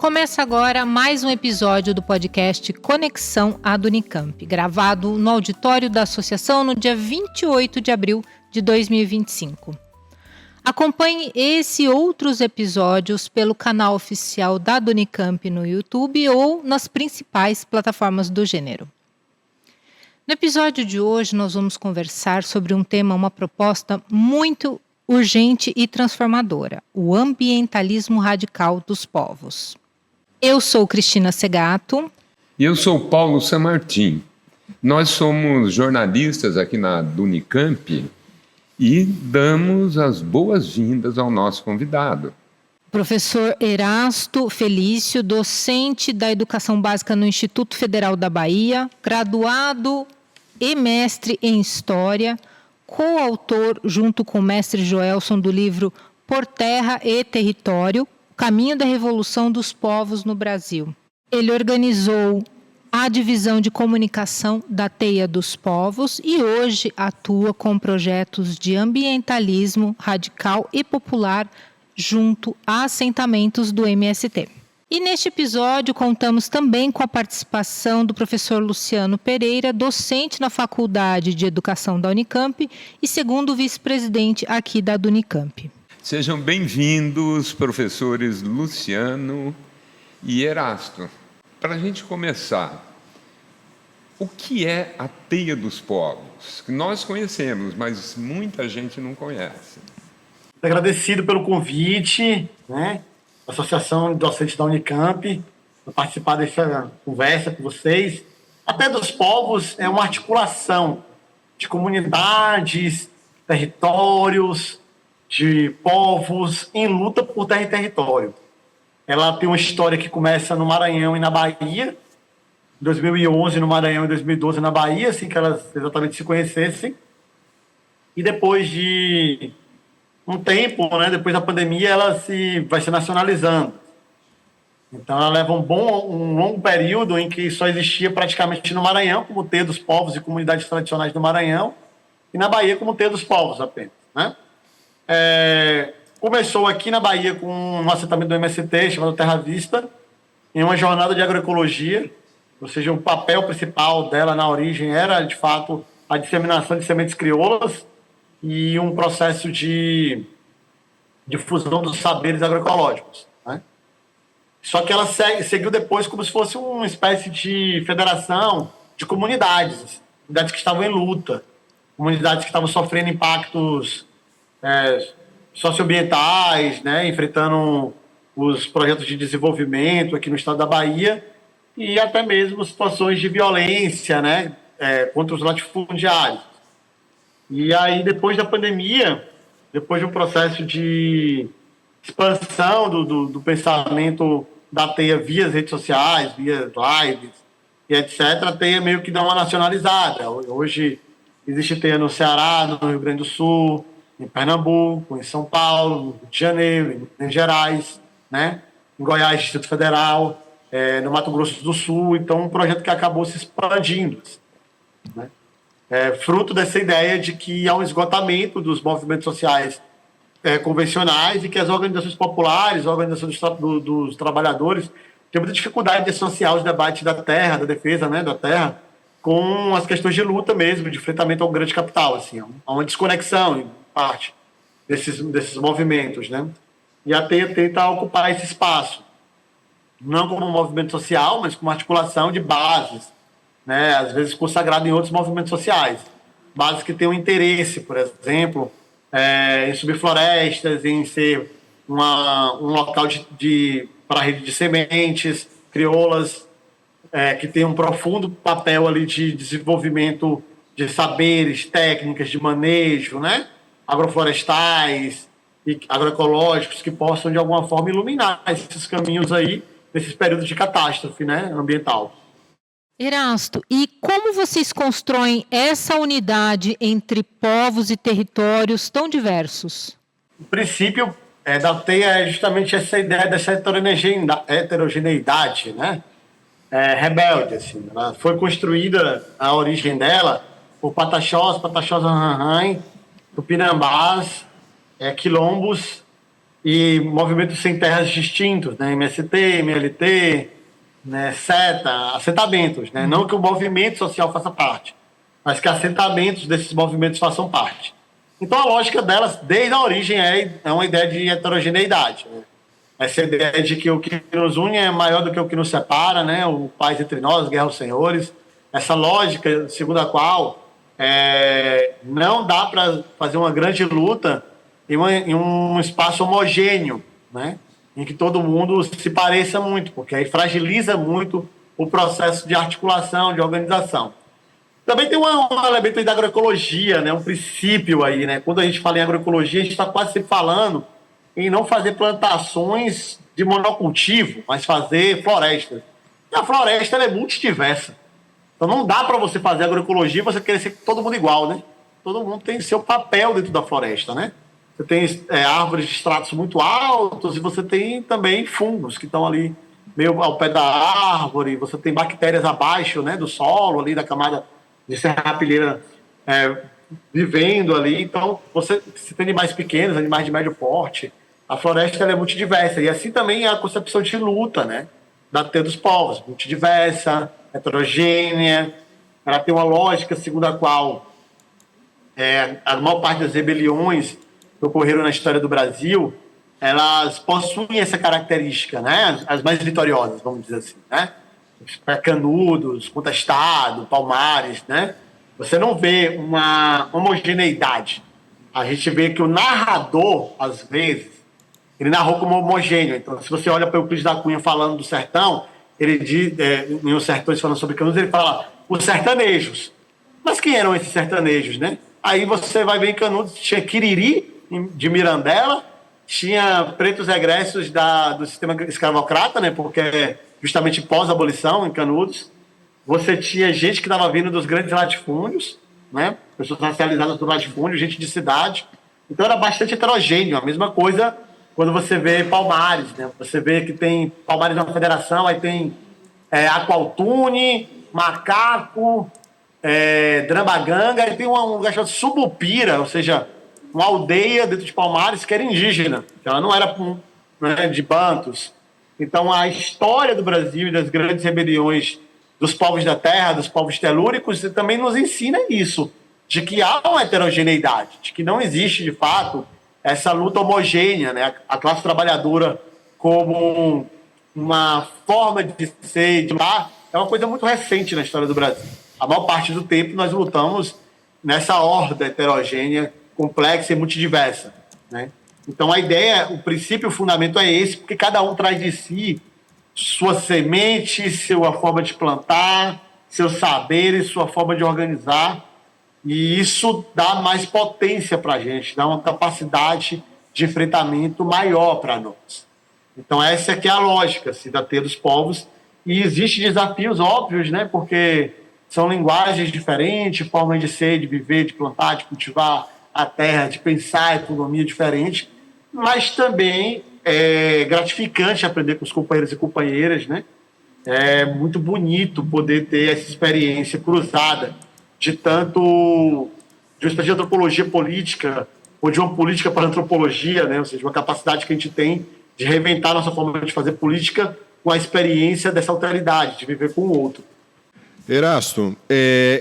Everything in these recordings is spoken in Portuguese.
Começa agora mais um episódio do podcast Conexão AD Unicamp, gravado no auditório da associação no dia 28 de abril de 2025. Acompanhe esse e outros episódios pelo canal oficial da AD Unicamp no YouTube ou nas principais plataformas do gênero. No episódio de hoje, nós vamos conversar sobre um tema, uma proposta muito urgente e transformadora: o ambientalismo radical dos povos. Eu sou Cristina Segato. E eu sou Paulo Sanmartin. Nós somos jornalistas aqui na Unicamp e damos as boas-vindas ao nosso convidado. Professor Erasto Felício, docente da Educação Básica no Instituto Federal da Bahia, graduado e mestre em História, coautor, junto com o mestre Joelson, do livro Por Terra e Território, O Caminho da Revolução dos Povos no Brasil. Ele organizou a divisão de comunicação da Teia dos Povos e hoje atua com projetos de ambientalismo radical e popular junto a assentamentos do MST. E neste episódio contamos também com a participação do professor Luciano Pereira, docente na Faculdade de Educação da Unicamp e segundo vice-presidente aqui da Unicamp. Sejam bem-vindos, professores Luciano e Erasto. Para a gente começar, o que é a Teia dos Povos? Nós conhecemos, mas muita gente não conhece. Agradecido pelo convite, né? Associação de Docentes da Unicamp, para participar dessa conversa com vocês. A Teia dos Povos é uma articulação de comunidades, territórios, de povos em luta por terra e território. Ela tem uma história que começa no Maranhão e na Bahia, em 2011 no Maranhão e 2012 na Bahia, assim que elas exatamente se conhecessem. E depois de um tempo, né, depois da pandemia, ela vai se nacionalizando. Então, ela leva um longo período em que só existia praticamente no Maranhão, como Teia dos Povos e comunidades tradicionais do Maranhão, e na Bahia como Teia dos Povos apenas, né? Começou aqui na Bahia com um assentamento do MST chamado Terra Vista, em uma jornada de agroecologia, ou seja, o papel principal dela na origem era, de fato, a disseminação de sementes crioulas e um processo de difusão dos saberes agroecológicos, né? Só que ela seguiu depois como se fosse uma espécie de federação de comunidades que estavam em luta, comunidades que estavam sofrendo impactos socioambientais, né, enfrentando os projetos de desenvolvimento aqui no estado da Bahia e até mesmo situações de violência, né, contra os latifundiários. E aí, depois da pandemia, depois de um processo de expansão do pensamento da Teia via as redes sociais, via lives e etc., a Teia meio que dá uma nacionalizada. Hoje existe Teia no Ceará, no Rio Grande do Sul, em Pernambuco, em São Paulo, no Rio de Janeiro, em Minas Gerais, né? Em Goiás, Distrito Federal, no Mato Grosso do Sul. Então, um projeto que acabou se expandindo, né? Fruto dessa ideia de que há um esgotamento dos movimentos sociais convencionais e que as organizações populares, organizações dos trabalhadores, têm muita dificuldade de associar os debates da terra, da defesa, né, da terra, com as questões de luta mesmo, de enfrentamento ao grande capital. Assim, há uma desconexão, em parte, desses movimentos, né? E a Teia tenta ocupar esse espaço, não como um movimento social, mas como uma articulação de bases, né, às vezes consagrado em outros movimentos sociais, bases que têm um interesse, por exemplo, em subir florestas, em ser um local para a rede de sementes crioulas, que tem um profundo papel ali de desenvolvimento de saberes, técnicas de manejo, né, agroflorestais e agroecológicos que possam, de alguma forma, iluminar esses caminhos aí, nesses períodos de catástrofe, né, ambiental. Erasto, e como vocês constroem essa unidade entre povos e territórios tão diversos? O princípio da Teia é justamente essa ideia dessa heterogeneidade, né? Rebelde, assim. Ela foi construída, a origem dela, por Pataxós Rarrain, Tupinambás, quilombos e movimentos sem terras distintos, né? MST, MLT, né? SETA, assentamentos, né? Não que o movimento social faça parte, mas que assentamentos desses movimentos façam parte. Então, a lógica delas, desde a origem, é uma ideia de heterogeneidade, né? Essa ideia de que o que nos une é maior do que o que nos separa, né? O paz entre nós, guerra aos senhores. Essa lógica segundo a qual não dá para fazer uma grande luta em um espaço homogêneo, né? Em que todo mundo se pareça muito, porque aí fragiliza muito o processo de articulação, de organização. Também tem um elemento aí da agroecologia, né? Um princípio aí, né? Quando a gente fala em agroecologia, a gente está quase sempre falando em não fazer plantações de monocultivo, mas fazer florestas. E a floresta ela é multidiversa. Então não dá para você fazer agroecologia e você querer ser todo mundo igual, né? Todo mundo tem seu papel dentro da floresta, né? Você tem árvores de estratos muito altos e você tem também fungos que estão ali meio ao pé da árvore, você tem bactérias abaixo, né, do solo, ali da camada de serrapilheira vivendo ali. Então, você tem animais pequenos, animais de médio porte. A floresta ela é multidiversa. E assim também é a concepção de luta, né, da teia dos povos. Multidiversa, heterogênea. Ela tem uma lógica segundo a qual a maior parte das rebeliões que ocorreram na história do Brasil, elas possuem essa característica, né? As mais vitoriosas, vamos dizer assim, né? Canudos, Contestado, Palmares, né? Você não vê uma homogeneidade. A gente vê que o narrador, às vezes, ele narrou como homogêneo. Então, se você olha para o Euclides da Cunha falando do sertão, ele diz, em Os Sertões falando sobre Canudos, ele fala os sertanejos. Mas quem eram esses sertanejos, né? Aí você vai ver em Canudos, tinha Quiriri, de Mirandela, tinha pretos egressos do sistema escravocrata, né? Porque justamente pós-abolição em Canudos. Você tinha gente que estava vindo dos grandes latifúndios, né? Pessoas racializadas do latifúndio, gente de cidade. Então era bastante heterogêneo. A mesma coisa quando você vê Palmares, né? Você vê que tem Palmares na federação, aí tem Aqualtune, Macaco, Drambaganga, e tem um lugar chamado Subupira, ou seja, uma aldeia dentro de Palmares que era indígena, que ela não era de bantos. Então, a história do Brasil e das grandes rebeliões dos povos da terra, dos povos telúricos, também nos ensina isso, de que há uma heterogeneidade, de que não existe, de fato, essa luta homogênea, né? A classe trabalhadora como uma forma de ser, de lutar, é uma coisa muito recente na história do Brasil. A maior parte do tempo nós lutamos nessa horda heterogênea, complexa e multidiversa, né? Então a ideia, o princípio, o fundamento é esse, porque cada um traz de si sua semente, sua forma de plantar, seus saberes, sua forma de organizar, e isso dá mais potência para a gente, dá uma capacidade de enfrentamento maior para nós. Então essa que é a lógica assim, da teia dos povos, e existem desafios óbvios, né? Porque são linguagens diferentes, formas de ser, de viver, de plantar, de cultivar a terra, de pensar a economia diferente, mas também é gratificante aprender com os companheiros e companheiras, né? É muito bonito poder ter essa experiência cruzada de uma espécie de antropologia política ou de uma política para a antropologia, né? Ou seja, uma capacidade que a gente tem de reinventar nossa forma de fazer política com a experiência dessa alteridade, de viver com o outro. Erasto,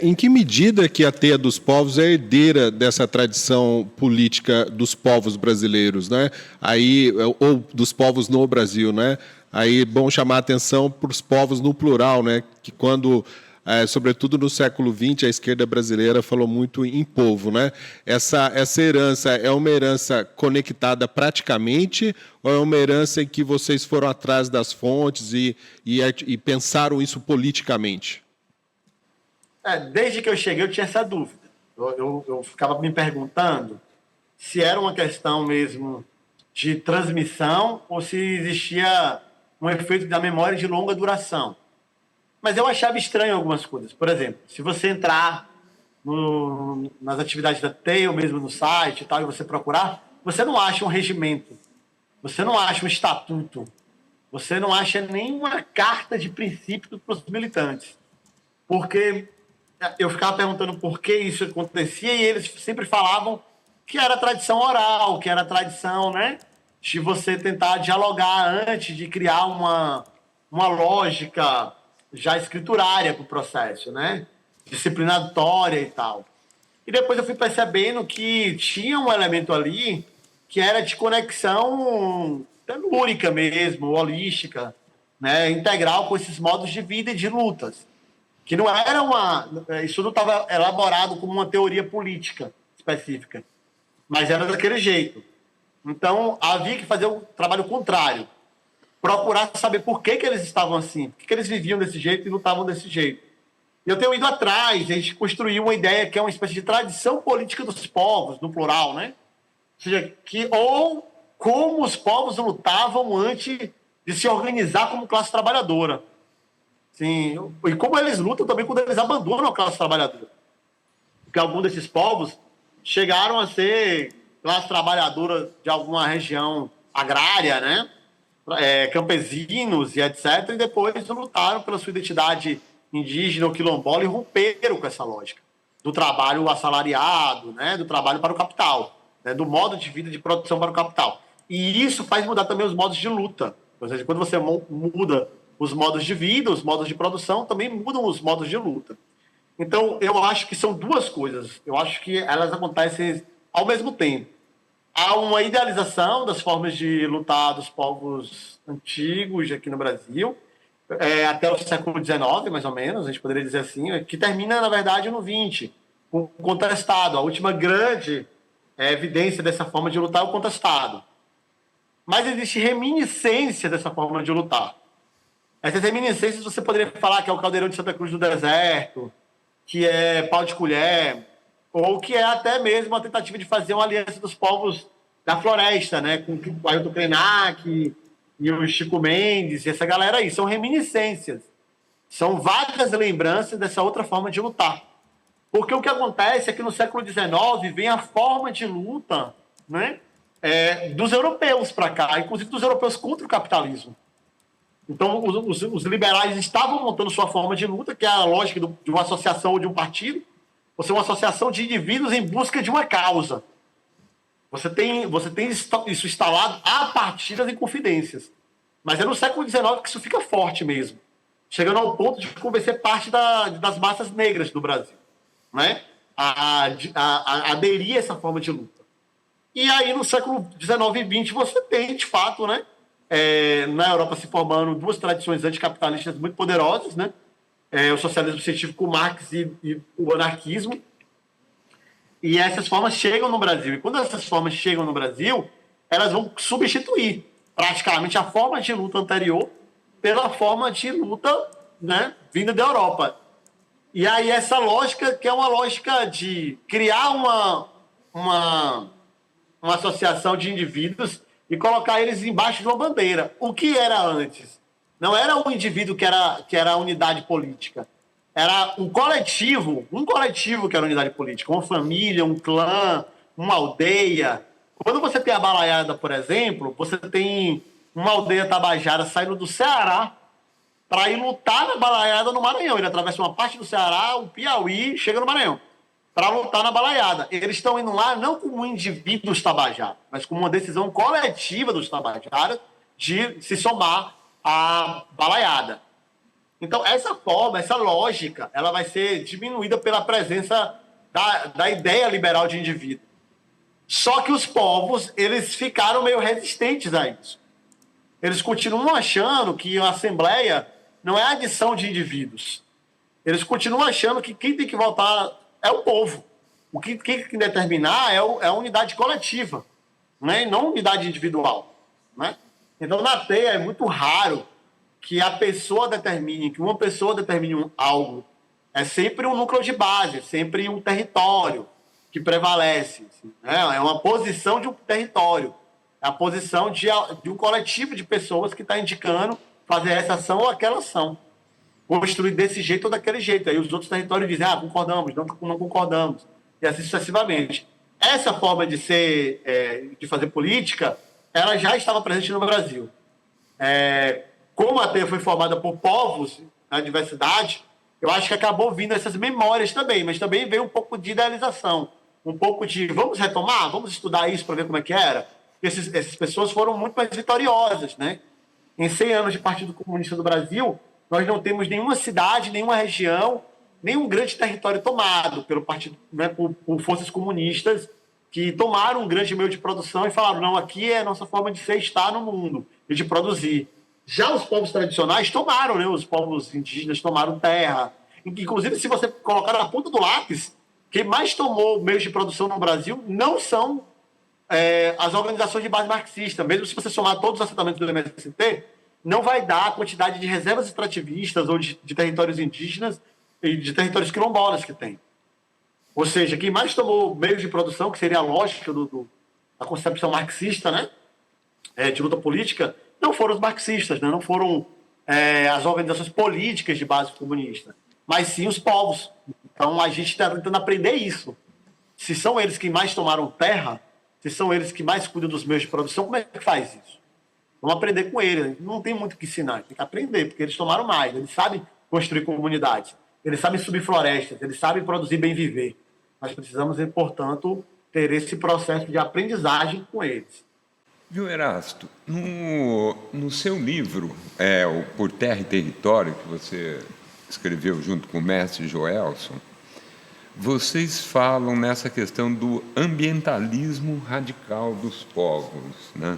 em que medida que a Teia dos Povos é herdeira dessa tradição política dos povos brasileiros, né? Aí, ou dos povos no Brasil, né? Aí é bom chamar a atenção para os povos no plural, né? Que quando, sobretudo no século XX, a esquerda brasileira falou muito em povo, né? Essa herança é uma herança conectada praticamente ou é uma herança em que vocês foram atrás das fontes e pensaram isso politicamente? Desde que eu cheguei, eu tinha essa dúvida. Eu ficava me perguntando se era uma questão mesmo de transmissão ou se existia um efeito da memória de longa duração. Mas eu achava estranho algumas coisas. Por exemplo, se você entrar nas atividades da TEI, ou mesmo no site e tal, e você procurar, você não acha um regimento, você não acha um estatuto, você não acha nenhuma carta de princípio para os militantes. Porque eu ficava perguntando por que isso acontecia e eles sempre falavam que era tradição oral, que era tradição, né, de você tentar dialogar antes de criar uma lógica já escriturária para o processo, né? Disciplinatória e tal. E depois eu fui percebendo que tinha um elemento ali que era de conexão telúrica mesmo, holística, né? Integral com esses modos de vida e de lutas. Que não era isso não estava elaborado como uma teoria política específica, mas era daquele jeito. Então, havia que fazer o trabalho contrário. Procurar saber por que eles estavam assim, por que eles viviam desse jeito e lutavam desse jeito. E eu tenho ido atrás, a gente construiu uma ideia que é uma espécie de tradição política dos povos, no plural, né? Ou seja, ou como os povos lutavam antes de se organizar como classe trabalhadora. Sim, e como eles lutam também quando eles abandonam a classe trabalhadora. Porque alguns desses povos chegaram a ser classe trabalhadora de alguma região agrária, né? Campesinos e etc. E depois lutaram pela sua identidade indígena ou quilombola e romperam com essa lógica do trabalho assalariado, né? Do trabalho para o capital, né? Do modo de vida de produção para o capital. E isso faz mudar também os modos de luta. Ou seja, quando você muda os modos de vida, os modos de produção, também mudam os modos de luta. Então, eu acho que são duas coisas. Eu acho que elas acontecem ao mesmo tempo. Há uma idealização das formas de lutar dos povos antigos aqui no Brasil, até o século XIX, mais ou menos, a gente poderia dizer assim, que termina, na verdade, no XX, com o contestado. A última grande evidência dessa forma de lutar é o contestado. Mas existe reminiscência dessa forma de lutar. Essas reminiscências você poderia falar que é o Caldeirão de Santa Cruz do Deserto, que é Pau de Colher, ou que é até mesmo a tentativa de fazer uma aliança dos povos da floresta, né? Com o Ailton Krenak e o Chico Mendes, e essa galera aí. São reminiscências. São vagas lembranças dessa outra forma de lutar. Porque o que acontece é que no século XIX vem a forma de luta, né? Dos europeus para cá, inclusive dos europeus contra o capitalismo. Então, os liberais estavam montando sua forma de luta, que é a lógica de uma associação ou de um partido, ou seja, uma associação de indivíduos em busca de uma causa. Você tem isso instalado a partir das Inconfidências. Mas é no século XIX que isso fica forte mesmo, chegando ao ponto de convencer parte das massas negras do Brasil, né? a aderir a essa forma de luta. E aí, no século XIX e XX, você tem, de fato, né, na Europa se formando duas tradições anticapitalistas muito poderosas, né? O socialismo científico Marx e o anarquismo. E essas formas chegam no Brasil. E quando essas formas chegam no Brasil, elas vão substituir praticamente a forma de luta anterior pela forma de luta, né, vinda da Europa. E aí essa lógica, que é uma lógica de criar uma associação de indivíduos e colocar eles embaixo de uma bandeira. O que era antes? Não era um indivíduo que era a unidade política. Era um coletivo que era a unidade política. Uma família, um clã, uma aldeia. Quando você tem a Balaiada, por exemplo, você tem uma aldeia tabajara saindo do Ceará para ir lutar na Balaiada no Maranhão. Ele atravessa uma parte do Ceará, o Piauí, chega no Maranhão, para lutar na Balaiada. Eles estão indo lá não como indivíduos tabajaras, mas como uma decisão coletiva dos tabajaras de se somar à Balaiada. Então, essa forma, essa lógica, ela vai ser diminuída pela presença da ideia liberal de indivíduo. Só que os povos, eles ficaram meio resistentes a isso. Eles continuam achando que a Assembleia não é a adição de indivíduos. Eles continuam achando que quem tem que votar é o povo. Quem tem que determinar é a unidade coletiva, né? E não unidade individual, né? Então, na teia, é muito raro que uma pessoa determine algo. É sempre um núcleo de base, é sempre um território que prevalece, assim, né? É uma posição de um território, é a posição de um coletivo de pessoas que está indicando fazer essa ação ou aquela ação, construir desse jeito ou daquele jeito. Aí os outros territórios dizem, concordamos, não concordamos, e assim sucessivamente. Essa forma de fazer política, ela já estava presente no Brasil. Como a teia foi formada por povos na diversidade, eu acho que acabou vindo essas memórias também, mas também veio um pouco de idealização, um pouco de vamos retomar, vamos estudar isso para ver como é que era. essas pessoas foram muito mais vitoriosas, né? Em 100 anos de Partido Comunista do Brasil, nós não temos nenhuma cidade, nenhuma região, nenhum grande território tomado pelo partido, né, por forças comunistas que tomaram um grande meio de produção e falaram, não, aqui é a nossa forma de ser, estar no mundo e de produzir. Já os povos tradicionais tomaram, né? Os povos indígenas tomaram terra. Inclusive, se você colocar na ponta do lápis, quem mais tomou meios de produção no Brasil não são as organizações de base marxista. Mesmo se você somar todos os assentamentos do MST, não vai dar a quantidade de reservas extrativistas ou de territórios indígenas e de territórios quilombolas que tem. Ou seja, quem mais tomou meios de produção, que seria a lógica da concepção marxista, né, de luta política, não foram os marxistas, né, não foram as organizações políticas de base comunista, mas sim os povos. Então, a gente está tentando aprender isso. Se são eles que mais tomaram terra, se são eles que mais cuidam dos meios de produção, como é que faz isso? Vamos aprender com eles. Não tem muito o que ensinar, tem que aprender, porque eles tomaram mais, eles sabem construir comunidades, eles sabem subir florestas, eles sabem produzir bem viver. Nós precisamos, portanto, ter esse processo de aprendizagem com eles. Viu, Erasto, no seu livro, o Por Terra e Território, que você escreveu junto com o mestre Joelson, vocês falam nessa questão do ambientalismo radical dos povos, né?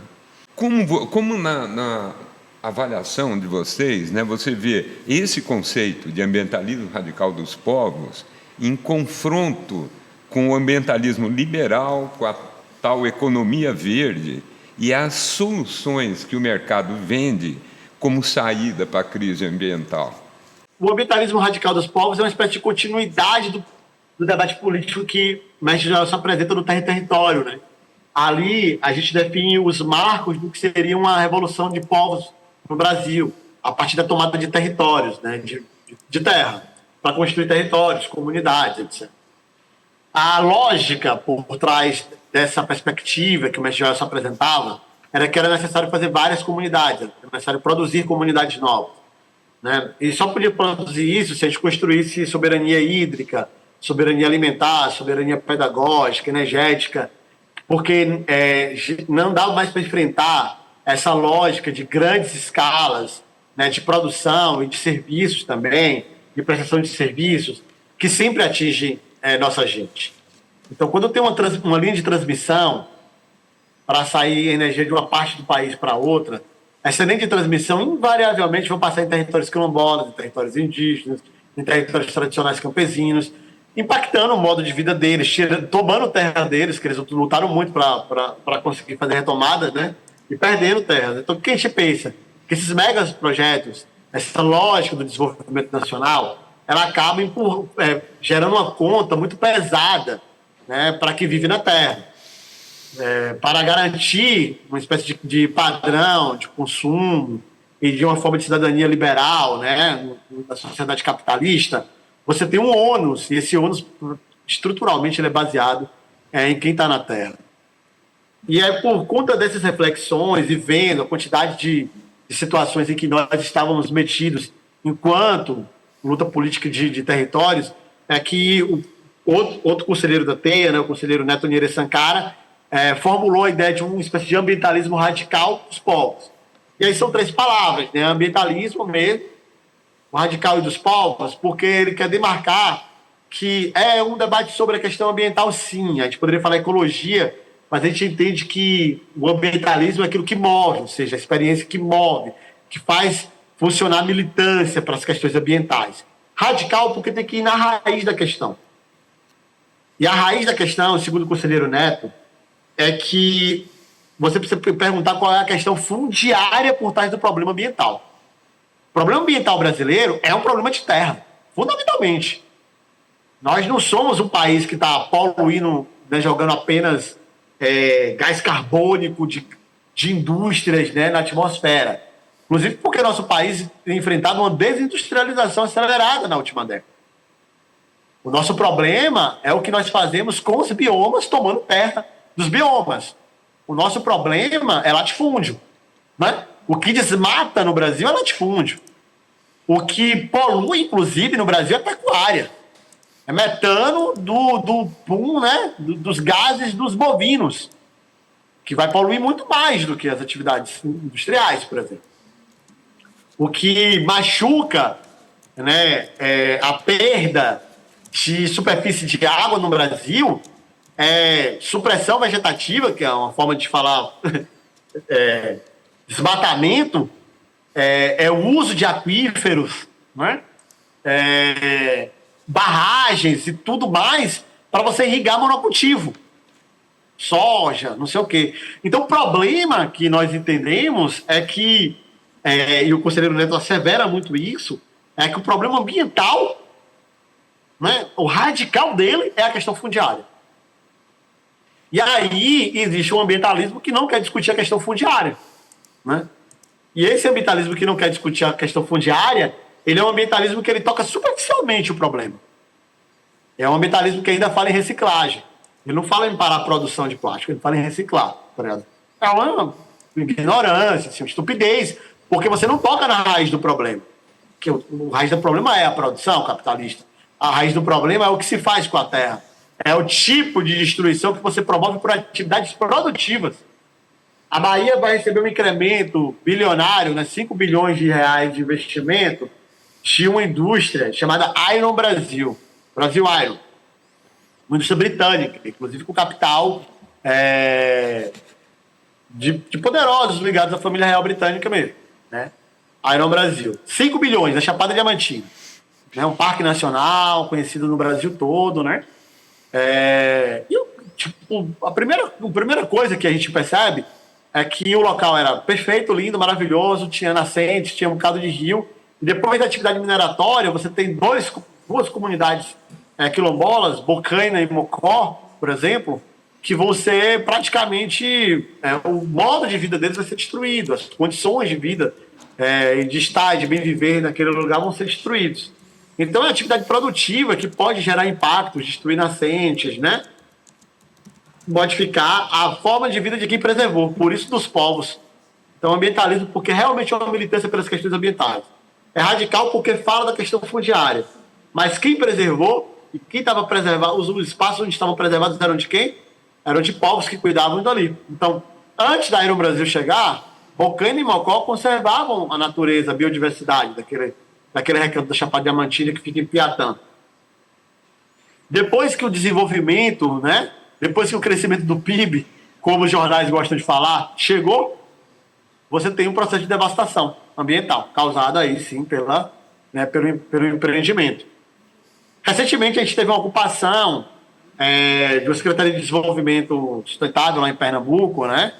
Como na avaliação de vocês, né, você vê esse conceito de ambientalismo radical dos povos em confronto com o ambientalismo liberal, com a tal economia verde e as soluções que o mercado vende como saída para a crise ambiental? O ambientalismo radical dos povos é uma espécie de continuidade do debate político que o mestre Joelson apresenta no Terra e Território, né? Ali a gente define os marcos do que seria uma revolução de povos no Brasil, a partir da tomada de territórios, né, de terra, para construir territórios, comunidades, etc. A lógica por trás dessa perspectiva que o mestre Joelson apresentava era que era necessário fazer várias comunidades, era necessário produzir comunidades novas, né? E só podia produzir isso se a gente construísse soberania hídrica, soberania alimentar, soberania pedagógica, energética, porque não dá mais para enfrentar essa lógica de grandes escalas, né, de produção e de serviços também, de prestação de serviços, que sempre atingem nossa gente. Então, quando tem uma linha de transmissão para sair energia de uma parte do país para outra, essa linha de transmissão invariavelmente vai passar em territórios quilombolas, em territórios indígenas, em territórios tradicionais campesinos, impactando o modo de vida deles, tomando terra deles, que eles lutaram muito para conseguir fazer retomadas, né? E perdendo terras. Então, o que a gente pensa? Que esses megas projetos, essa lógica do desenvolvimento nacional, ela acaba gerando uma conta muito pesada, né, para quem vive na terra. Para garantir uma espécie de padrão de consumo e de uma forma de cidadania liberal, né, na sociedade capitalista, você tem um ônus, e esse ônus, estruturalmente, ele é baseado em quem está na Terra. E é por conta dessas reflexões e vendo a quantidade de situações em que nós estávamos metidos enquanto luta política de territórios, que o outro conselheiro da TEIA, né, o conselheiro Neto Nire Sankara, formulou a ideia de uma espécie de ambientalismo radical dos povos. E aí são 3 palavras, né, ambientalismo mesmo, o radical e dos povos, porque ele quer demarcar que é um debate sobre a questão ambiental, sim. A gente poderia falar ecologia, mas a gente entende que o ambientalismo é aquilo que move, ou seja, a experiência que move, que faz funcionar a militância para as questões ambientais. Radical porque tem que ir na raiz da questão. E a raiz da questão, segundo o conselheiro Neto, é que você precisa perguntar qual é a questão fundiária por trás do problema ambiental. O problema ambiental brasileiro é um problema de terra, fundamentalmente. Nós não somos um país que está poluindo, né, jogando apenas gás carbônico de indústrias, né, na atmosfera. Inclusive porque nosso país tem enfrentado uma desindustrialização acelerada na última década. O nosso problema é o que nós fazemos com os biomas tomando terra dos biomas. O nosso problema é latifúndio, né? O que desmata no Brasil é latifúndio. O que polui, inclusive, no Brasil é pecuária. É metano do pum, né? Dos gases dos bovinos. que vai poluir muito mais do que as atividades industriais, por exemplo. O que machuca, né, a perda de superfície de água no Brasil é supressão vegetativa, que é uma forma de falar desmatamento, é o uso de aquíferos, né? Barragens e tudo mais para você irrigar monocultivo. Soja, não sei o quê. Então, o problema que nós entendemos é que, e o conselheiro Neto assevera muito isso, é que o problema ambiental, né, o radical dele é a questão fundiária. E aí existe um ambientalismo que não quer discutir a questão fundiária, né? E esse ambientalismo que não quer discutir a questão fundiária, ele é um ambientalismo que ele toca superficialmente o problema. É um ambientalismo que ainda fala em reciclagem. Ele não fala em parar a produção de plástico, ele fala em reciclar. É uma ignorância, assim, uma estupidez, porque você não toca na raiz do problema. Que o raiz do problema é a produção capitalista. A raiz do problema é o que se faz com a terra. É o tipo de destruição que você promove por atividades produtivas. A Bahia vai receber um incremento bilionário, né, 5 bilhões de reais de investimento, de uma indústria chamada Iron Brasil. Brasil Iron. Uma indústria britânica, inclusive com capital de poderosos ligados à família real britânica mesmo, né? Iron Brasil. 5 bilhões, na Chapada Diamantina. Né? Um parque nacional, conhecido no Brasil todo, né? A primeira coisa que a gente percebe é que o local era perfeito, lindo, maravilhoso, tinha nascente, tinha um bocado de rio. E depois da atividade mineratória, você tem duas comunidades quilombolas, Bocaina e Mocó, por exemplo, que vão ser praticamente... o modo de vida deles vai ser destruído, as condições de vida, de estar, de bem viver naquele lugar vão ser destruídos. Então, é uma atividade produtiva que pode gerar impactos, destruir nascentes, né? Modificar a forma de vida de quem preservou, por isso dos povos. Então, ambientalismo, porque realmente é uma militância pelas questões ambientais. É radical porque fala da questão fundiária. Mas quem preservou e quem estava preservando, os espaços onde estavam preservados eram de quem? Eram de povos que cuidavam dali. Então, antes da Iron Brasil chegar, Bocaina e Mocó conservavam a natureza, a biodiversidade daquele recanto da Chapada Diamantina que fica em Piatã. Depois que o desenvolvimento, né? Depois que o crescimento do PIB, como os jornais gostam de falar, chegou, você tem um processo de devastação ambiental, causado aí sim pelo empreendimento. Recentemente a gente teve uma ocupação de uma Secretaria de Desenvolvimento Sustentável lá em Pernambuco, né?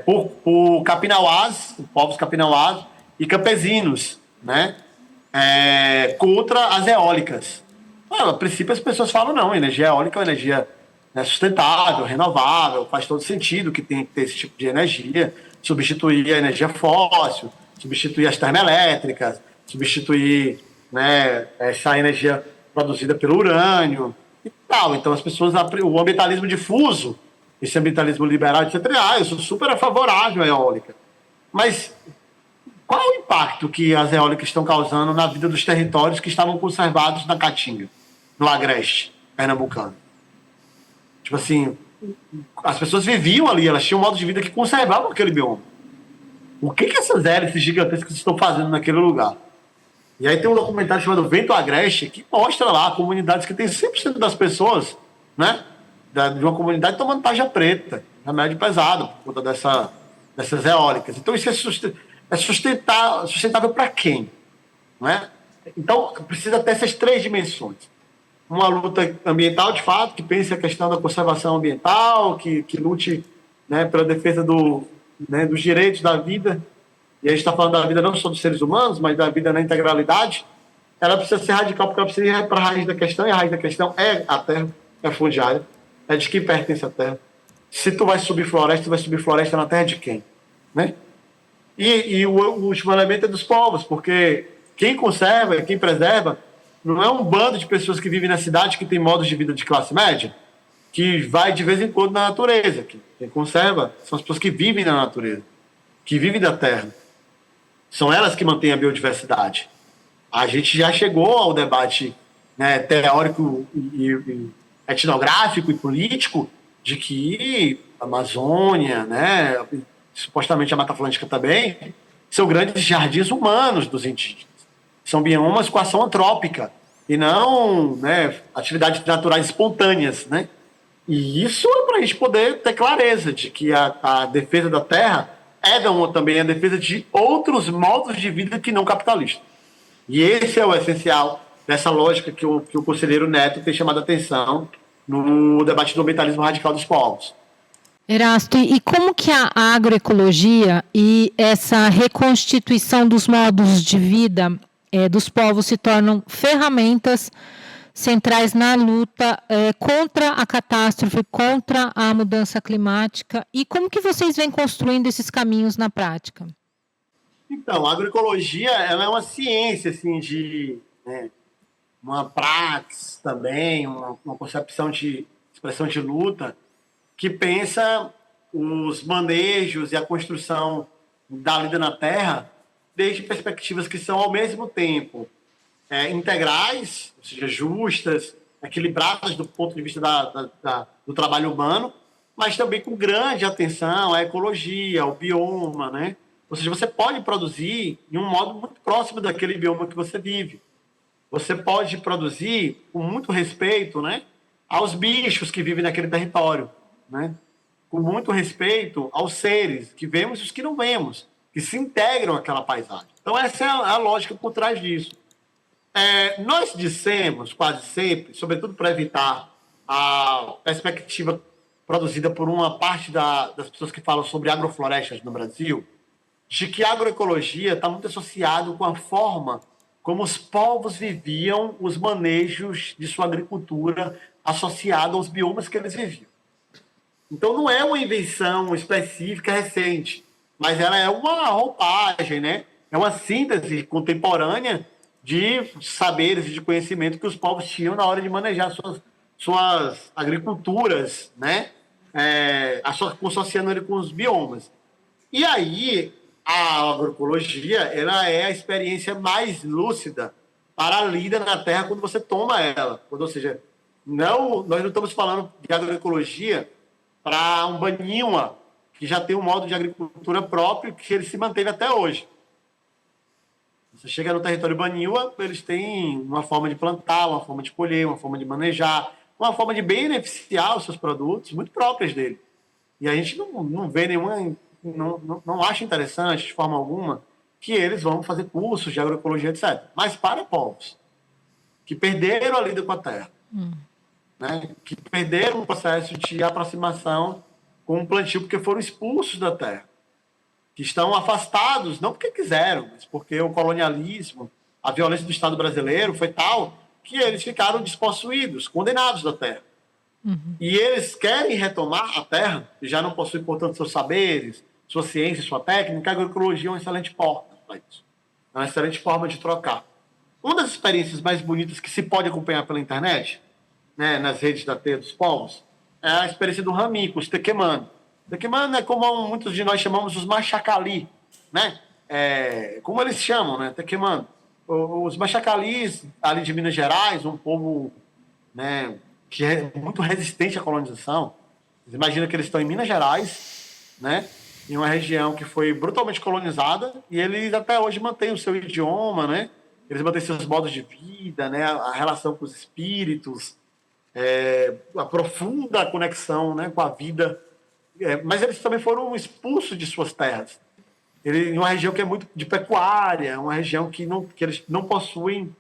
Por capinauás, povos capinauás e campesinos, né? Contra as eólicas. A princípio as pessoas falam, não, energia eólica é uma energia, né, sustentável, renovável, faz todo sentido que tem que ter esse tipo de energia, substituir a energia fóssil, substituir as termoelétricas, substituir, né, essa energia produzida pelo urânio e tal. Então as pessoas, o ambientalismo difuso, esse ambientalismo liberal, etc., eu sou super favorável à eólica. Mas qual é o impacto que as eólicas estão causando na vida dos territórios que estavam conservados na Caatinga, no Agreste pernambucano? Tipo assim, as pessoas viviam ali, elas tinham um modo de vida que conservava aquele bioma. O que essas hélices gigantescas estão fazendo naquele lugar? E aí tem um documentário chamado Vento Agreste que mostra lá comunidades que tem 100% das pessoas, né, de uma comunidade tomando tarja preta, remédio pesado, por conta dessas eólicas. Então isso é sustentável para quem? Não é? Então precisa ter essas 3 dimensões. Uma luta ambiental, de fato, que pense a questão da conservação ambiental, que lute, né, pela defesa dos direitos da vida. E a gente está falando da vida não só dos seres humanos, mas da vida na integralidade. Ela precisa ser radical, porque ela precisa ir para a raiz da questão, e a raiz da questão é a terra, é fundiária, é de quem pertence a terra. Se tu vai subir floresta na terra de quem? Né? E o último elemento é dos povos, porque quem conserva, quem preserva, não é um bando de pessoas que vivem na cidade que tem modos de vida de classe média, que vai de vez em quando na natureza. Quem conserva são as pessoas que vivem na natureza, que vivem da terra. São elas que mantêm a biodiversidade. A gente já chegou ao debate, né, teórico e etnográfico e político de que Amazônia, né, supostamente a Mata Atlântica também, são grandes jardins humanos dos indígenas. São biomas com ação antrópica e não, né, atividades naturais espontâneas, né? E isso é para a gente poder ter clareza de que a defesa da terra também a defesa de outros modos de vida que não capitalistas. E esse é o essencial dessa lógica que o conselheiro Neto tem chamado a atenção no debate do ambientalismo radical dos povos. Erasto, e como que a agroecologia e essa reconstituição dos modos de vida dos povos se tornam ferramentas centrais na luta contra a catástrofe, contra a mudança climática, e como que vocês vêm construindo esses caminhos na prática? Então, a agroecologia ela é uma ciência assim, né, uma praxis também, uma concepção de expressão de luta que pensa os manejos e a construção da vida na Terra desde perspectivas que são, ao mesmo tempo, integrais, ou seja, justas, equilibradas do ponto de vista do trabalho humano, mas também com grande atenção à ecologia, ao bioma, né? Ou seja, você pode produzir em um modo muito próximo daquele bioma que você vive. Você pode produzir com muito respeito, né, aos bichos que vivem naquele território, né? Com muito respeito aos seres que vemos e os que não vemos, que se integram àquela paisagem. Então, essa é a lógica por trás disso. Nós dissemos quase sempre, sobretudo para evitar a perspectiva produzida por uma parte das pessoas que falam sobre agroflorestas no Brasil, de que a agroecologia está muito associado com a forma como os povos viviam os manejos de sua agricultura associada aos biomas que eles viviam. Então, não é uma invenção específica recente, mas ela é uma roupagem, né? É uma síntese contemporânea de saberes e de conhecimento que os povos tinham na hora de manejar suas agriculturas, né? Associando ele com os biomas. E aí, a agroecologia ela é a experiência mais lúcida para a lida na terra quando você toma ela. Ou seja, nós não estamos falando de agroecologia para um Baniwa, que já tem um modo de agricultura próprio que ele se manteve até hoje. Você chega no território Baniwa, eles têm uma forma de plantar, uma forma de colher, uma forma de manejar, uma forma de beneficiar os seus produtos muito próprias dele. E a gente não vê nenhuma... Não acha interessante, de forma alguma, que eles vão fazer cursos de agroecologia, etc. Mas para povos que perderam a lida com a terra, né? Que perderam o processo de aproximação com o plantio porque foram expulsos da terra, que estão afastados, não porque quiseram, mas porque o colonialismo, a violência do Estado brasileiro foi tal que eles ficaram despossuídos, condenados da terra. E eles querem retomar a terra, e já não possuem, portanto, seus saberes, sua ciência, sua técnica. A agroecologia é uma excelente porta para isso. É uma excelente forma de trocar. Uma das experiências mais bonitas que se pode acompanhar pela internet, né, nas redes da Teia dos Povos, é a experiência do Rami, com os Tequemano. Tequemano é como muitos de nós chamamos os Machacali, né? Como eles chamam, né? Tequemano. Os Machacalis, ali de Minas Gerais, um povo, né, que é muito resistente à colonização. Você imagina que eles estão em Minas Gerais, né, em uma região que foi brutalmente colonizada, e eles até hoje mantêm o seu idioma, né? Eles mantêm seus modos de vida, né? A relação com os espíritos, a profunda conexão, né, com a vida. Mas eles também foram expulsos de suas terras. Em uma região que é muito de pecuária, uma região que eles não possuem,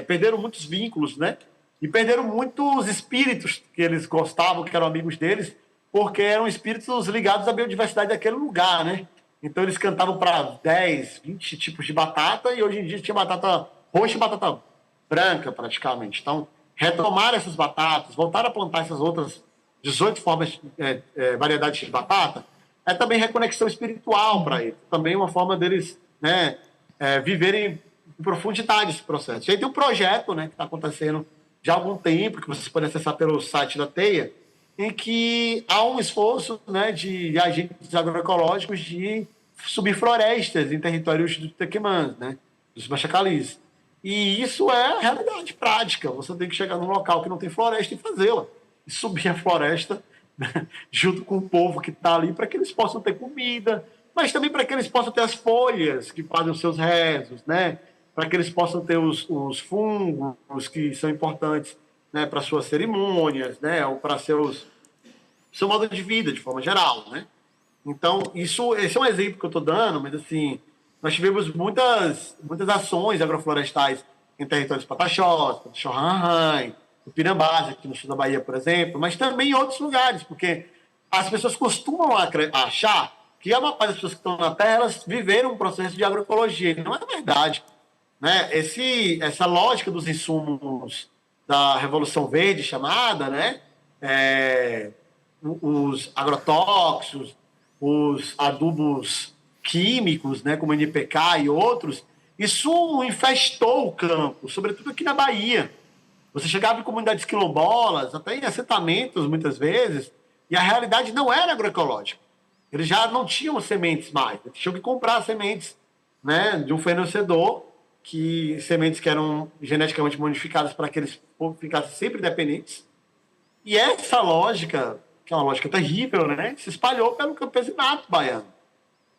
perderam muitos vínculos, né? E perderam muitos espíritos que eles gostavam, que eram amigos deles, porque eram espíritos ligados à biodiversidade daquele lugar, né? Então eles cantavam para 10, 20 tipos de batata, e hoje em dia tinha batata roxa e batata branca, praticamente. Então, retomar essas batatas, voltar a plantar essas outras 18 formas, variedades de batata, é também reconexão espiritual para eles. Também uma forma deles, né, viverem em profundidade esse processo. E aí tem um projeto, né, que está acontecendo já há algum tempo, que vocês podem acessar pelo site da Teia, em que há um esforço, né, de agentes agroecológicos de subir florestas em territórios do Tequemãs, né, dos Machacalis. E isso é a realidade prática. Você tem que chegar num local que não tem floresta e fazê-la. E subir a floresta junto com o povo que está ali, para que eles possam ter comida, mas também para que eles possam ter as folhas que fazem os seus rezos, né? Para que eles possam ter os fungos que são importantes, né, para suas cerimônias, né, ou para seu modo de vida, de forma geral, né? Então, esse é um exemplo que eu estou dando, mas assim, nós tivemos muitas ações agroflorestais em territórios Pataxós, Pataxó-Ranhai, Tupinambás, aqui no sul da Bahia, por exemplo, mas também em outros lugares, porque as pessoas costumam achar que a maior parte das pessoas que estão na Terra, elas viveram um processo de agroecologia, e não é verdade, né? Essa lógica dos insumos da Revolução Verde, chamada, né? Os agrotóxicos, os adubos químicos, né, como NPK e outros, isso infestou o campo, sobretudo aqui na Bahia. Você chegava em comunidades quilombolas, até em assentamentos, muitas vezes, e a realidade não era agroecológica. Eles já não tinham sementes mais, eles tinham que comprar sementes, né, de um fornecedor, sementes que eram geneticamente modificadas para que eles ficassem sempre dependentes. E essa lógica, que é uma lógica terrível, né, se espalhou pelo campesinato baiano.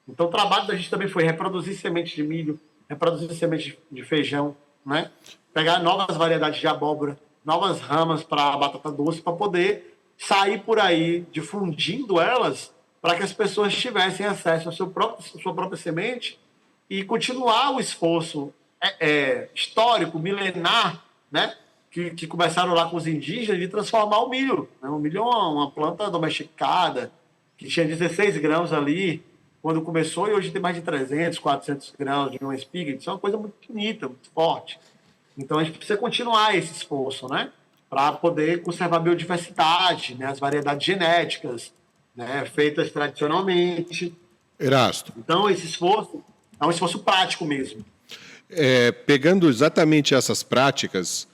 Então, o trabalho da gente também foi reproduzir sementes de milho, reproduzir sementes de feijão, né, pegar novas variedades de abóbora, novas ramas para a batata doce, para poder sair por aí difundindo elas, para que as pessoas tivessem acesso à sua própria semente e continuar o esforço histórico, milenar, né, que começaram lá com os indígenas de transformar o milho. Né? O milho é uma planta domesticada, que tinha 16 grãos ali quando começou, e hoje tem mais de 300, 400 grãos de uma espiga. Isso é uma coisa muito bonita, muito forte. Então, a gente precisa continuar esse esforço, né, para poder conservar a biodiversidade, né, as variedades genéticas, né, feitas tradicionalmente. Erasto. Então, esse esforço é um esforço prático mesmo. Pegando exatamente essas práticas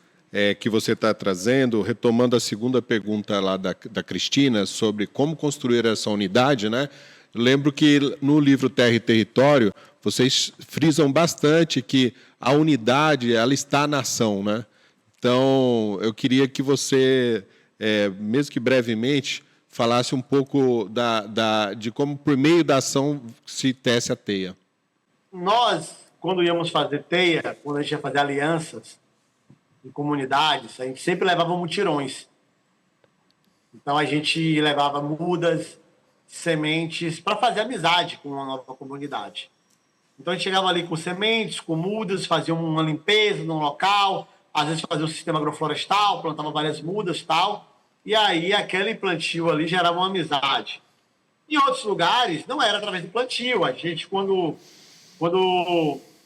que você está trazendo, retomando a segunda pergunta lá da Cristina sobre como construir essa unidade, né? Lembro que no livro Terra e Território, vocês frisam bastante que a unidade ela está na ação, né? Então, eu queria que você, mesmo que brevemente, falasse um pouco de como, por meio da ação, se tece a teia. Nós, quando íamos fazer teia, quando a gente ia fazer alianças em comunidades, a gente sempre levava mutirões. Então, a gente levava mudas, sementes, para fazer amizade com uma nova comunidade. Então, a gente chegava ali com sementes, com mudas, fazia uma limpeza no local, às vezes fazia um sistema agroflorestal, plantava várias mudas e tal, e aí aquele plantio ali gerava uma amizade. Em outros lugares, não era através do plantio. A gente, quando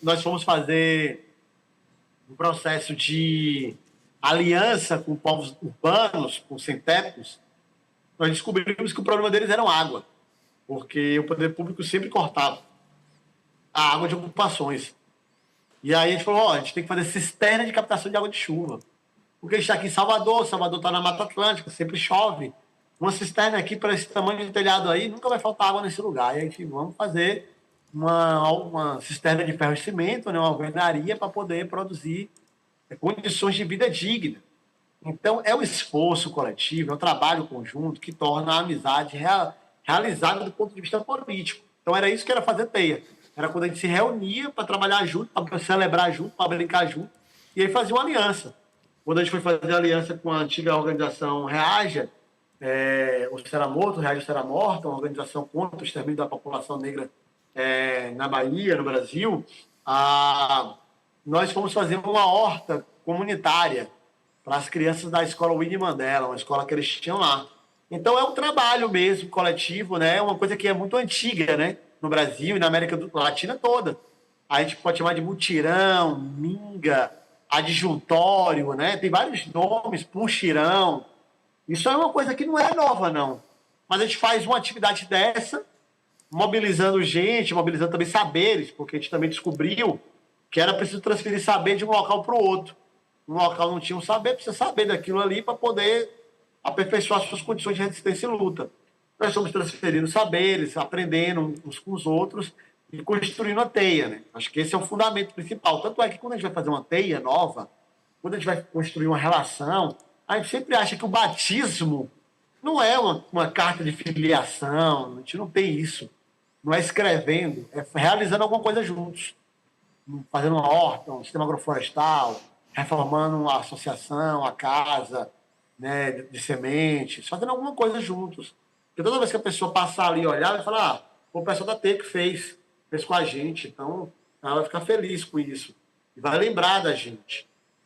nós fomos fazer um processo de aliança com povos urbanos, com sem-tépicos, nós descobrimos que o problema deles era água, porque o poder público sempre cortava a água de ocupações. E aí a gente falou, a gente tem que fazer cisterna de captação de água de chuva. Porque a gente está aqui em Salvador está na Mata Atlântica, sempre chove. Uma cisterna aqui para esse tamanho de telhado aí, nunca vai faltar água nesse lugar. E aí a gente, vamos fazer uma cisterna de ferro e cimento, né, uma alvenaria para poder produzir condições de vida digna. Então, é um esforço coletivo, é um trabalho conjunto que torna a amizade realizada do ponto de vista político. Então, era isso que era fazer teia. Era quando a gente se reunia para trabalhar junto, para celebrar junto, para brincar junto, e aí fazia uma aliança. Quando a gente foi fazer aliança com a antiga organização Reaja, o Será Morto, Reaja Será Morta, uma organização contra o extermínio da população negra na Bahia, no Brasil, nós fomos fazer uma horta comunitária para as crianças da escola Winnie Mandela, uma escola que eles tinham lá. Então, é um trabalho mesmo coletivo, né? Uma coisa que é muito antiga, né? No Brasil e na América Latina toda. A gente pode chamar de mutirão, minga, adjuntório, né? Tem vários nomes, puxirão. Isso é uma coisa que não é nova, não. Mas a gente faz uma atividade dessa, mobilizando gente, mobilizando também saberes, porque a gente também descobriu que era preciso transferir saber de um local para o outro. Um local não tinha um saber, precisa saber daquilo ali para poder aperfeiçoar suas condições de resistência e luta. Nós estamos transferindo saberes, aprendendo uns com os outros e construindo a teia, né? Acho que esse é o fundamento principal. Tanto é que quando a gente vai fazer uma teia nova, quando a gente vai construir uma relação, a gente sempre acha que o batismo não é uma carta de filiação, a gente não tem isso. Não é escrevendo, é realizando alguma coisa juntos. Fazendo uma horta, um sistema agroflorestal, reformando uma associação, a casa, né, de sementes, fazendo alguma coisa juntos. Porque toda vez que a pessoa passar ali e olhar, vai falar, o pessoal da TEI que fez com a gente, então ela vai ficar feliz com isso. E vai lembrar da gente.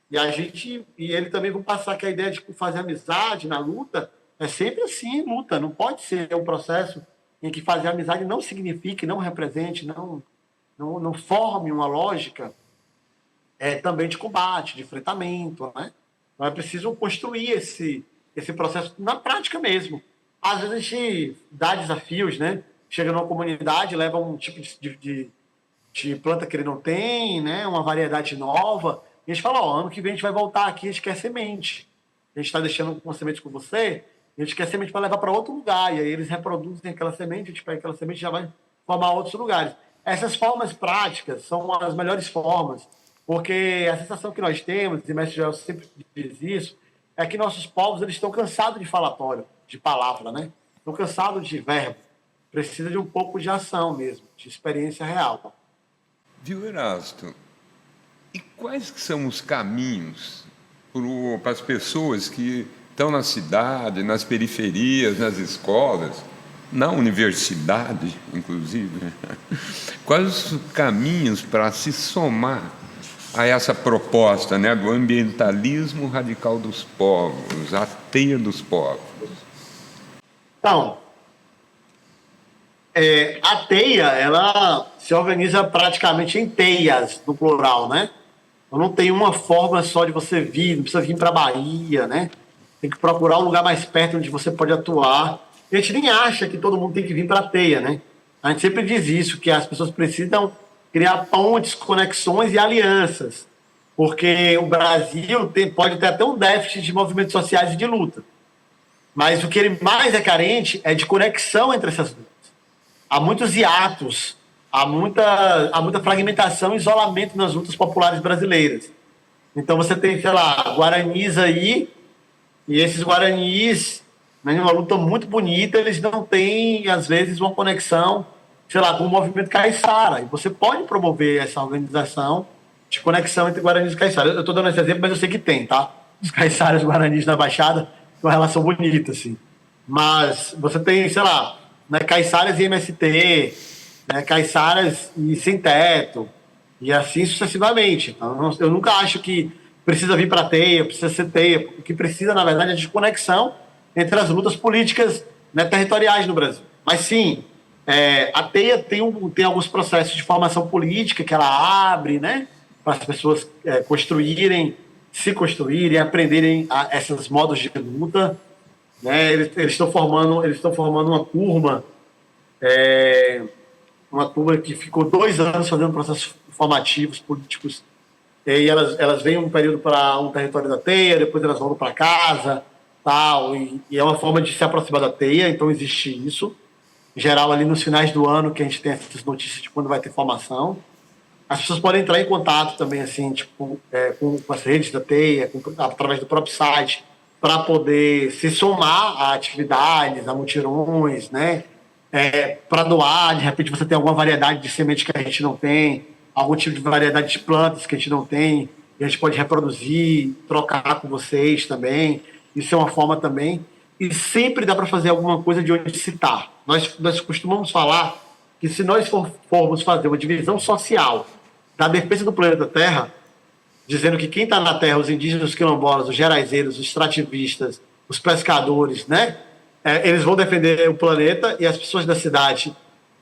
E ele também vai passar que a ideia de fazer amizade na luta é sempre assim, luta. Não pode ser um processo em que fazer amizade não signifique, não represente, não forme uma lógica também de combate, de enfrentamento, né? Então é preciso construir esse processo na prática mesmo. Às vezes a gente dá desafios, né? Chega numa comunidade, leva um tipo de planta que ele não tem, né? Uma variedade nova, e a gente fala, ano que vem a gente vai voltar aqui, a gente quer semente. A gente está deixando uma semente com você, a gente quer semente para levar para outro lugar, e aí eles reproduzem aquela semente, a gente pega aquela semente e já vai formar outros lugares. Essas formas práticas são as melhores formas, porque a sensação que nós temos, e o mestre Joel sempre diz isso, é que nossos povos eles estão cansados de falatório, de palavra, né? Estão cansados de verbo. Precisa de um pouco de ação mesmo, de experiência real. Viu, Erasto? E quais que são os caminhos para as pessoas que estão na cidade, nas periferias, nas escolas, na universidade, inclusive? Quais os caminhos para se somar a essa proposta, né, do ambientalismo radical dos povos, a teia dos povos? Então, a teia, ela se organiza praticamente em teias, no plural, né? Eu não tem uma forma só de você vir, não precisa vir para a Bahia, né? Tem que procurar um lugar mais perto onde você pode atuar. A gente nem acha que todo mundo tem que vir para a teia, né? A gente sempre diz isso, que as pessoas precisam criar pontes, conexões e alianças, porque o Brasil pode ter até um déficit de movimentos sociais e de luta, mas o que ele mais é carente é de conexão entre essas lutas. Há muitos hiatos, há muita fragmentação e isolamento nas lutas populares brasileiras. Então você tem, sei lá, guaranis aí, e esses guaranis, né, uma luta muito bonita, eles não têm, às vezes, uma conexão, sei lá, com o movimento caiçara. E você pode promover essa organização de conexão entre guaranis e caiçara. Eu estou dando esse exemplo, mas eu sei que tem, tá? Os caiçaras e os guaranis na Baixada têm uma relação bonita, assim. Mas você tem, sei lá, né, caiçaras e MST, né, caiçaras e sem teto, e assim sucessivamente. Então, eu nunca acho que precisa vir para a teia, precisa ser teia. O que precisa, na verdade, é de conexão entre as lutas políticas, né, territoriais no Brasil. Mas sim, a teia tem alguns processos de formação política que ela abre, né, para as pessoas se construírem, aprenderem esses modos de luta. Né, eles estão formando uma turma que ficou 2 anos fazendo processos formativos políticos, e elas vêm um período para um território da teia, depois elas voltam para casa, tal, e é uma forma de se aproximar da teia. Então existe isso, em geral ali nos finais do ano que a gente tem essas notícias de quando vai ter formação. As pessoas podem entrar em contato também, assim, tipo, com as redes da teia, através do próprio site, para poder se somar a atividades, a mutirões, né? Para doar, de repente você tem alguma variedade de semente que a gente não tem, algum tipo de variedade de plantas que a gente não tem, e a gente pode reproduzir, trocar com vocês também. Isso é uma forma também. E sempre dá para fazer alguma coisa de onde se está. Nós costumamos falar que se nós formos fazer uma divisão social da defesa do planeta Terra, dizendo que quem está na Terra, os indígenas, os quilombolas, os geraizeiros, os extrativistas, os pescadores, né? Eles vão defender o planeta, e as pessoas da cidade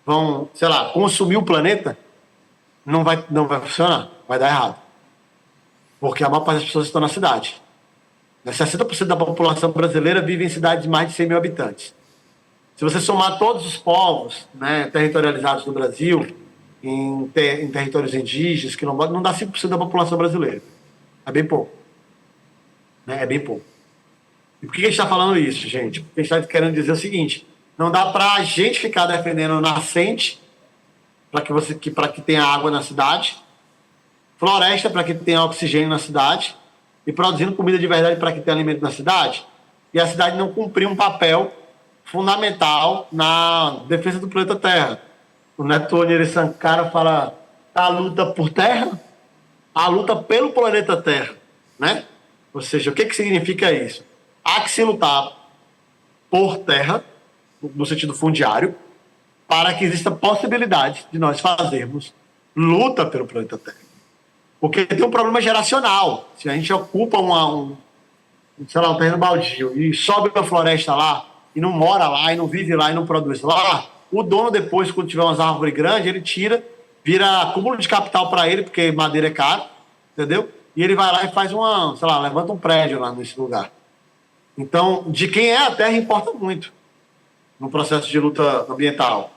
vão, sei lá, consumir o planeta, não vai funcionar, vai dar errado. Porque a maior parte das pessoas estão na cidade. 60% da população brasileira vive em cidades de mais de 100 mil habitantes. Se você somar todos os povos, né, territorializados do Brasil, em territórios indígenas, quilombolas, não dá 5% da população brasileira. É bem pouco. Né? É bem pouco. E por que a gente está falando isso, gente? Porque a gente está querendo dizer o seguinte: não dá para a gente ficar defendendo nascente para que tenha água na cidade, floresta para que tenha oxigênio na cidade, e produzindo comida de verdade para que tenha alimento na cidade, e a cidade não cumpriu um papel fundamental na defesa do planeta Terra. O Neto Onieri Sankara fala a luta por terra, a luta pelo planeta Terra, né? Ou seja, o que significa isso? Há que se lutar por terra, no sentido fundiário, para que exista possibilidade de nós fazermos luta pelo planeta Terra. Porque tem um problema geracional. Se a gente ocupa um terreno baldio e sobe para a floresta lá, e não mora lá, e não vive lá, e não produz lá, o dono depois, quando tiver umas árvores grandes, ele tira, vira acúmulo de capital para ele, porque madeira é caro, entendeu? E ele vai lá e faz levanta um prédio lá nesse lugar. Então, de quem é a terra importa muito no processo de luta ambiental,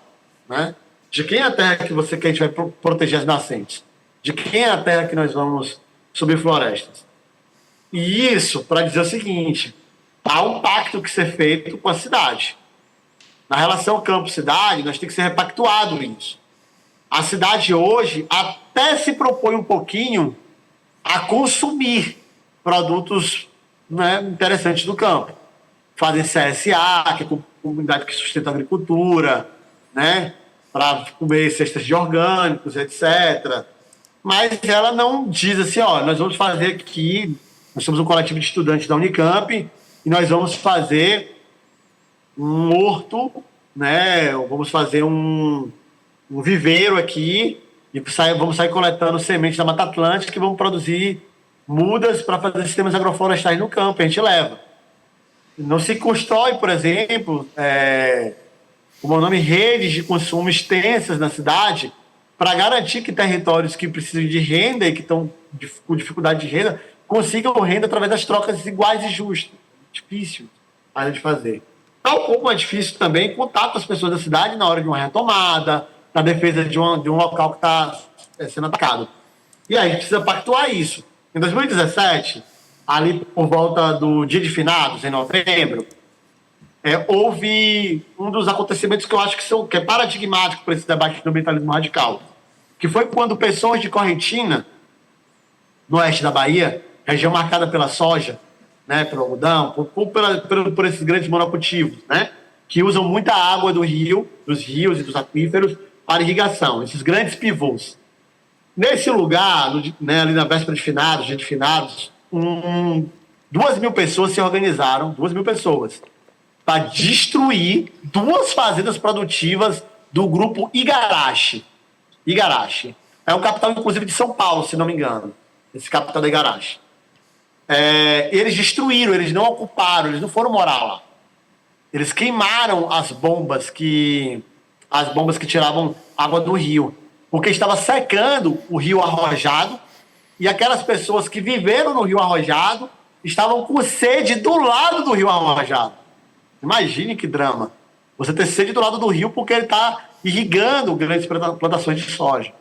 né? De quem é a terra que a gente vai proteger as nascentes? De quem é a terra que nós vamos subir florestas? E isso para dizer o seguinte: há um pacto que ser feito com a cidade. Na relação campo-cidade, nós temos que ser repactuado isso. A cidade hoje até se propõe um pouquinho a consumir produtos, né, interessantes do campo. Fazem CSA, que é a comunidade que sustenta a agricultura, né, para comer cestas de orgânicos, etc. Mas ela não diz assim, nós vamos fazer aqui, nós somos um coletivo de estudantes da Unicamp, e nós vamos fazer um horto, né, vamos fazer um viveiro aqui, e vamos sair coletando sementes da Mata Atlântica que vamos produzir mudas para fazer sistemas agroflorestais no campo, a gente leva. Não se constrói, por exemplo, como é o nome, redes de consumo extensas na cidade para garantir que territórios que precisam de renda e que estão com dificuldade de renda consigam renda através das trocas iguais e justas. Difícil a gente fazer. Tal como é difícil também contar com as pessoas da cidade na hora de uma retomada, na defesa de um local que está sendo atacado. E aí a gente precisa pactuar isso. Em 2017, ali por volta do Dia de Finados, em novembro, houve um dos acontecimentos que eu acho que é paradigmático para esse debate do ambientalismo radical, que foi quando pessoas de Correntina, no oeste da Bahia, região marcada pela soja, né, pelo algodão, por esses grandes monocultivos, né, que usam muita água dos rios e dos aquíferos para irrigação, esses grandes pivôs. Nesse lugar, né, ali na véspera de finados, dia de finados, 2.000 pessoas se organizaram, 2.000 pessoas, para destruir 2 fazendas produtivas do grupo Igarashi. Igarashi. É um capital, inclusive, de São Paulo, se não me engano, esse capital da Igarashi. Eles destruíram, eles não ocuparam, eles não foram morar lá. Eles queimaram as bombas que tiravam água do rio, porque estava secando o rio Arrojado, e aquelas pessoas que viveram no rio Arrojado estavam com sede do lado do rio Arrojado. Imagine que drama. Você ter sede do lado do rio porque ele está irrigando grandes plantações de soja,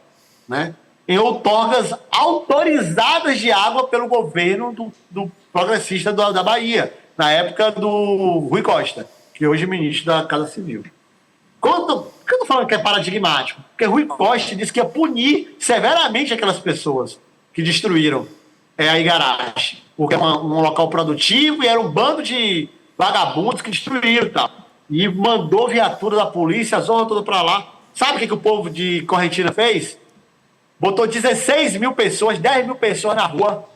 né? Em outorgas autorizadas de água pelo governo do progressista da Bahia, na época do Rui Costa, que hoje é ministro da Casa Civil. Por que eu estou falando que é paradigmático? Porque Rui Costa disse que ia punir severamente aquelas pessoas que destruíram a Igarashi, porque é um local produtivo e era um bando de vagabundos que destruíram e tal. E mandou viatura da polícia, a zona toda para lá. Sabe o que o povo de Correntina fez? Botou 16.000 pessoas, 10.000 pessoas na rua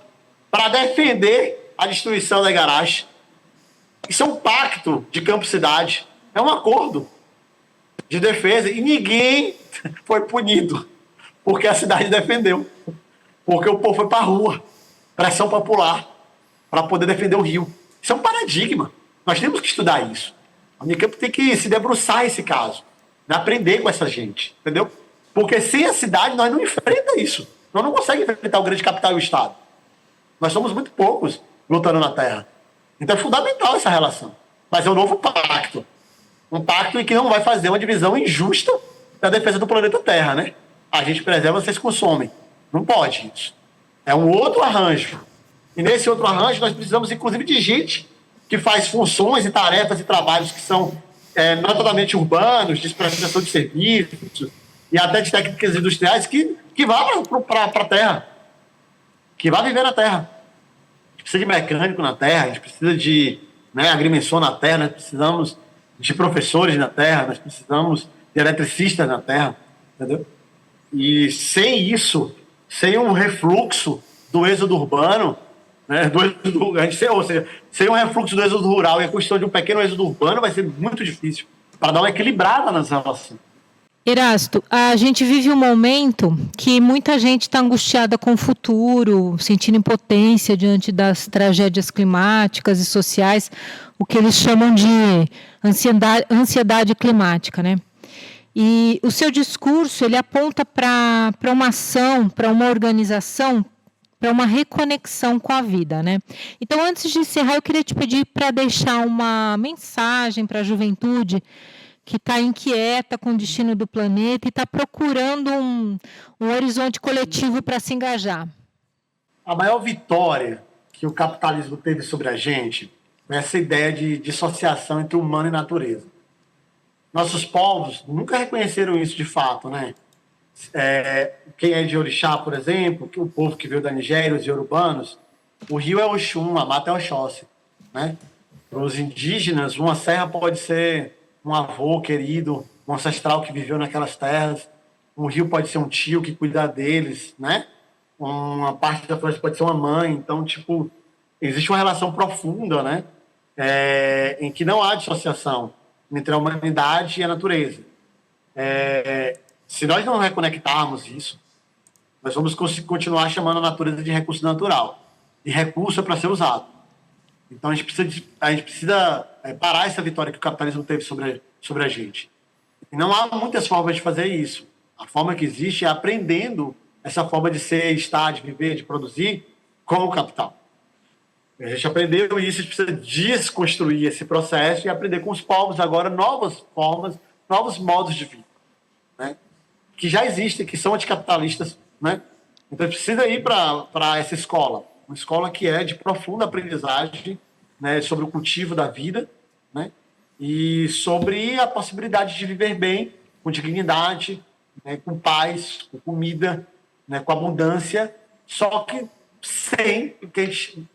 para defender a destruição da Igarashi. Isso é um pacto de campo-cidade. É um acordo de defesa e ninguém foi punido porque a cidade defendeu. Porque o povo foi para a rua, pressão popular, para poder defender o rio. Isso é um paradigma. Nós temos que estudar isso. A Unicamp tem que se debruçar esse caso, né? Aprender com essa gente, entendeu? Porque sem a cidade nós não enfrentamos isso. Nós não conseguimos enfrentar o grande capital e o Estado. Nós somos muito poucos lutando na terra. Então é fundamental essa relação. Mas é um novo pacto. Um pacto em que não vai fazer uma divisão injusta da defesa do planeta Terra, né? A gente preserva, vocês consomem. Não pode isso. É um outro arranjo. E nesse outro arranjo nós precisamos, inclusive, de gente que faz funções e tarefas e trabalhos que são notadamente urbanos, de prestação de serviços e até de técnicas industriais que vá para a terra, que vá viver na terra. A gente precisa de mecânico na terra, a gente precisa de né, agrimensor na Terra, nós precisamos de professores na Terra, nós precisamos de eletricistas na Terra, entendeu? E sem isso, sem um refluxo do êxodo urbano, né, ou seja, sem um refluxo do êxodo rural e a construção de um pequeno êxodo urbano, vai ser muito difícil para dar uma equilibrada nas relações. Erasto, a gente vive um momento que muita gente está angustiada com o futuro, sentindo impotência diante das tragédias climáticas e sociais, o que eles chamam de ansiedade climática, né? E o seu discurso, ele aponta para uma ação, para uma organização, para uma reconexão com a vida, né? Então, antes de encerrar, eu queria te pedir para deixar uma mensagem para a juventude que está inquieta com o destino do planeta e está procurando um horizonte coletivo para se engajar. A maior vitória que o capitalismo teve sobre a gente é essa ideia de dissociação entre humano e natureza. Nossos povos nunca reconheceram isso de fato, né? Quem é de Orixá, por exemplo, o povo que veio da Nigéria, os iorubanos, o rio é Oxum, a mata é Oxóssi, né? Para os indígenas, uma serra pode ser um avô querido, um ancestral que viveu naquelas terras. Um rio pode ser um tio que cuida deles, né? Uma parte da floresta pode ser uma mãe. Então, tipo, existe uma relação profunda, né? Em que não há dissociação entre a humanidade e a natureza. Se nós não reconectarmos isso, nós vamos continuar chamando a natureza de recurso natural. E recurso é para ser usado. Então, a gente precisa parar essa vitória que o capitalismo teve sobre a gente. E não há muitas formas de fazer isso. A forma que existe é aprendendo essa forma de ser, estar, de viver, de produzir com o capital. A gente aprendeu isso, a gente precisa desconstruir esse processo e aprender com os povos agora novas formas, novos modos de vida, né? Que já existem, que são anticapitalistas, né? Então, a gente precisa ir para essa escola. Uma escola que é de profunda aprendizagem, né, sobre o cultivo da vida, né, e sobre a possibilidade de viver bem, com dignidade, né, com paz, com comida, né, com abundância, só que sem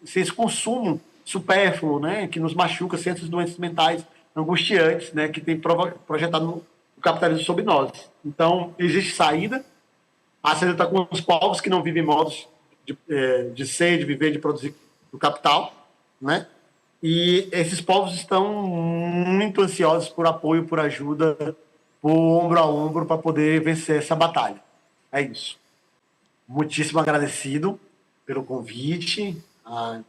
esse consumo supérfluo, né, que nos machuca, sem essas doenças mentais angustiantes, né, que tem projetado o capitalismo sobre nós. Então, existe saída. A saída está com os povos que não vivem modos de ser, de viver, de produzir do capital, né? E esses povos estão muito ansiosos por apoio, por ajuda, por ombro a ombro para poder vencer essa batalha. É isso. Muitíssimo agradecido pelo convite, à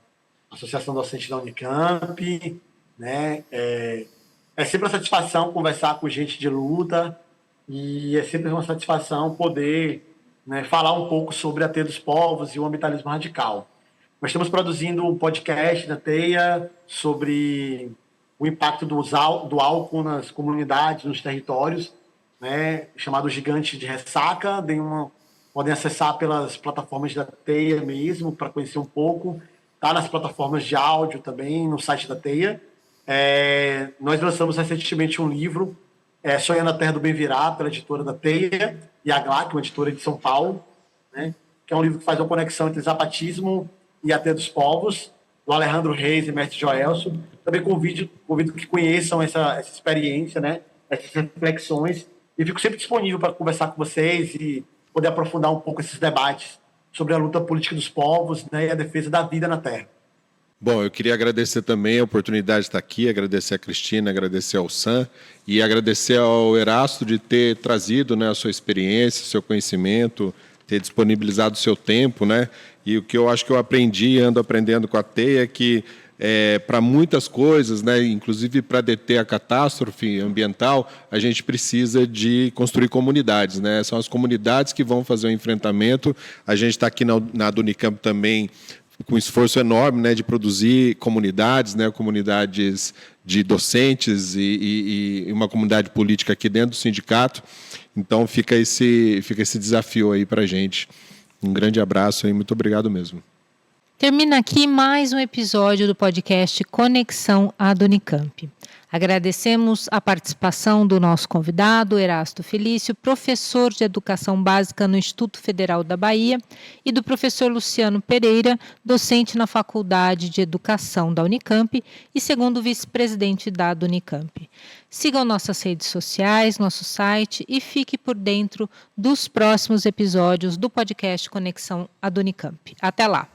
Associação Docente da Unicamp, né? É sempre uma satisfação conversar com gente de luta e é sempre uma satisfação poder, né, falar um pouco sobre a Teia dos Povos e o ambientalismo radical. Nós estamos produzindo um podcast na Teia sobre o impacto do álcool nas comunidades, nos territórios, né, chamado Gigante de Ressaca. Podem acessar pelas plataformas da Teia mesmo, para conhecer um pouco. Está nas plataformas de áudio também, no site da Teia. Nós lançamos recentemente um livro, Sonhando a Terra do Bem Virar, pela editora da Teia, e a GLAC, uma editora de São Paulo, né, que é um livro que faz uma conexão entre zapatismo e a Teia dos Povos, do Alejandro Reis e Mestre Joelson. Também convido que conheçam essa experiência, né, essas reflexões, e fico sempre disponível para conversar com vocês e poder aprofundar um pouco esses debates sobre a luta política dos povos, né, e a defesa da vida na Terra. Bom, eu queria agradecer também a oportunidade de estar aqui, agradecer a Cristina, agradecer ao Sam e agradecer ao Erasto de ter trazido, né, a sua experiência, o seu conhecimento, ter disponibilizado o seu tempo, né? E o que eu acho que eu ando aprendendo com a Teia é que para muitas coisas, né, inclusive para deter a catástrofe ambiental, a gente precisa de construir comunidades, né? São as comunidades que vão fazer o enfrentamento. A gente está aqui na do Unicamp também com um esforço enorme, né, de produzir comunidades, né, comunidades de docentes e uma comunidade política aqui dentro do sindicato. Então fica esse desafio aí para a gente. Um grande abraço e muito obrigado mesmo. Termina aqui mais um episódio do podcast Conexão à Unicamp. Agradecemos a participação do nosso convidado, Erasto Felício, professor de Educação Básica no Instituto Federal da Bahia, e do professor Luciano Pereira, docente na Faculdade de Educação da Unicamp e segundo vice-presidente da Unicamp. Sigam nossas redes sociais, nosso site e fique por dentro dos próximos episódios do podcast Conexão Unicamp. Até lá!